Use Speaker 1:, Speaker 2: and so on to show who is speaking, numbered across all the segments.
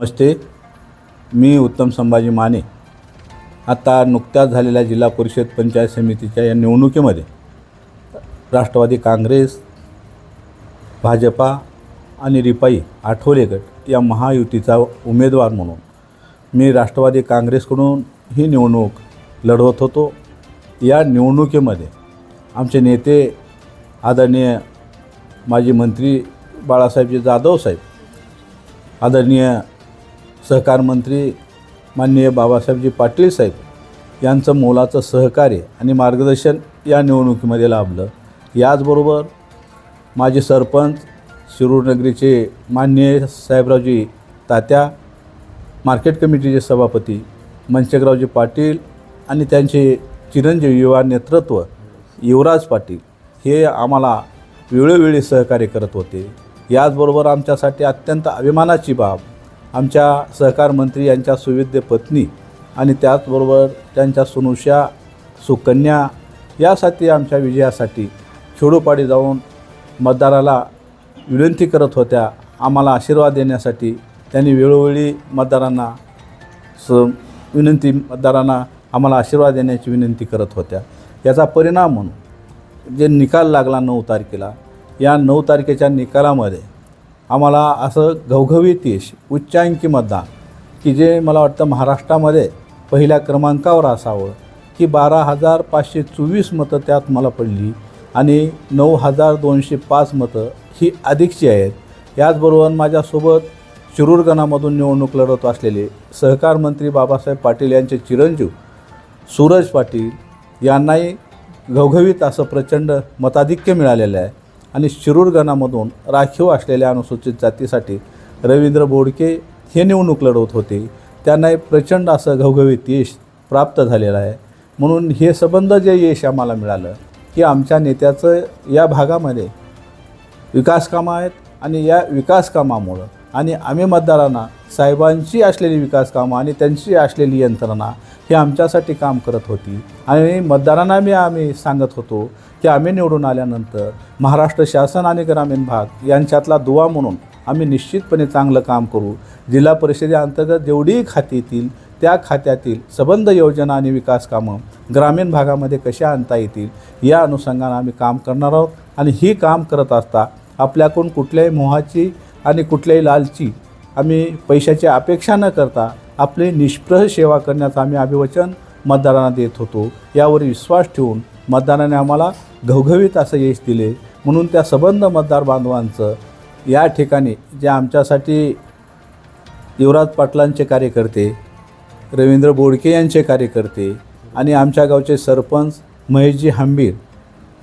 Speaker 1: नमस्ते, मी उत्तम संभाजी माने। आता नुकत्याच झालेल्या जिल्हा परिषद पंचायत समितीच्या या निवडणुकीमध्ये राष्ट्रवादी काँग्रेस, भाजपा आणि रिपाई आठवले गट या महायुतीचा उमेदवार म्हणून मी राष्ट्रवादी काँग्रेसकडून ही निवडणूक लढवत होतो। या निवडणुकीमध्ये आमचे नेते आदरणीय माजी मंत्री बाळासाहेबजी जाधव साहेब, आदरणीय सहकार मंत्री माननीय बाबासाहेबजी पाटील साहेब यांचं मोलाचं सहकार्य आणि मार्गदर्शन या निवडणुकीमध्ये लाभलं। याचबरोबर माजी सरपंच शिरूर नगरीचे माननीय साहेबरावजी तात्या, मार्केट कमिटीचे सभापती मनशेखरावजी पाटील आणि त्यांचे चिरंजीव युवा नेतृत्व युवराज पाटील हे आम्हाला वेळोवेळी सहकार्य करत होते। याचबरोबर आमच्यासाठी अत्यंत अभिमानाची बाब आमच्या सहकार मंत्री यांच्या सुविद्य पत्नी आणि त्याचबरोबर त्यांच्या सुनुषा सुकन्या यासाठी आमच्या विजयासाठी खेडोपाडी जाऊन मतदाराला विनंती करत होत्या। आम्हाला आशीर्वाद देण्यासाठी त्यांनी वेळोवेळी मतदारांना आम्हाला आशीर्वाद देण्याची विनंती करत होत्या। याचा परिणाम म्हणून जे निकाल लागला 9 तारखेला, या 9 तारखेच्या निकालामध्ये आम्हाला असं घवघवीत यश, उच्चांकी मतदान की जे मला वाटतं महाराष्ट्रामध्ये पहिल्या क्रमांकावर असावं की 12,524 मतं त्यात मला पडली आणि 9,205 मतं ही अधिकची आहेत। याचबरोबर माझ्यासोबत शिरूर गणामधून निवडणूक लढवत असलेले सहकार मंत्री बाबासाहेब पाटील यांचे चिरंजीव सूरज पाटील यांनाही घवघवीत असं प्रचंड मताधिक्य मिळालेलं आहे। आणि शिरूर गणामधून राखीव असलेल्या अनुसूचित जातीसाठी रवींद्र बोडके हे निवडणूक लढवत होते, त्यांनाही प्रचंड असं घवघवीत यश प्राप्त झालेलं आहे। म्हणून हे संबंध जे यश आम्हाला मिळालं की आमच्या नेत्याचं या भागामध्ये विकास कामं आहेत आणि या विकास कामामुळं आणि आम्ही मतदारांना साहेबांची असलेली विकास कामं आणि त्यांची असलेली यंत्रणा ही आमच्यासाठी काम करत होती। आणि मतदारांना आम्ही सांगत होतो की आम्ही निवडून आल्यानंतर महाराष्ट्र शासन आणि ग्रामीण भाग यांच्यातला दुवा म्हणून आम्ही निश्चितपणे चांगलं काम करू। जिल्हा परिषदेअंतर्गत जेवढीही खाती येतील त्या खात्यातील संबंध योजना आणि विकास कामं ग्रामीण भागामध्ये कशा आणता येतील या अनुषंगाने आम्ही काम करणार आहोत। आणि ही काम करत असता आपल्याकडून कुठल्याही मोहाची आणि कुठल्याही लालची आम्ही पैशाची अपेक्षा न करता आपली निष्प्रह सेवा करण्याचं आम्ही अभिवचन मतदारांना देत होतो। यावर विश्वास ठेवून मतदारांनी आम्हाला घवघवीत असं यश दिले। म्हणून त्या संबंध मतदार बांधवांचं या ठिकाणी जे आमच्यासाठी युवराज पाटलांचे कार्यकर्ते, रवींद्र बोडके यांचे कार्यकर्ते आणि आमच्या गावचे सरपंच महेशजी हंबीर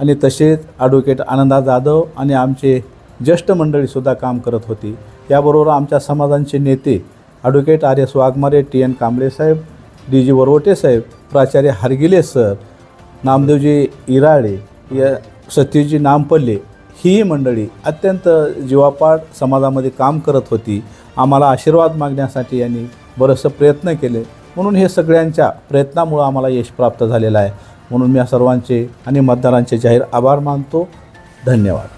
Speaker 1: आणि तसेच ॲडव्होकेट आनंदा जाधव आणि आमचे ज्येष्ठ मंडळीसुद्धा काम करत होती। याबरोबर आमच्या समाजांचे नेते advocate R S Waghmare, T N Kamble saheb, D G Varvate saheb, प्राचार्य हरगिले सर, नामदेवजी इराळे, या सतीजी नामपल्ले ही मंडळी अत्यंत जीवापाड समाजामध्ये काम करत होती। आम्हाला आशीर्वाद मागण्यासाठी यांनी बरेचसे प्रयत्न केले। म्हणून हे सगळ्यांच्या प्रयत्नामुळे आम्हाला यश प्राप्त झालेलं आहे। म्हणून मी या सर्वांचे आणि मतदारांचे जाहीर आभार मानतो। धन्यवाद।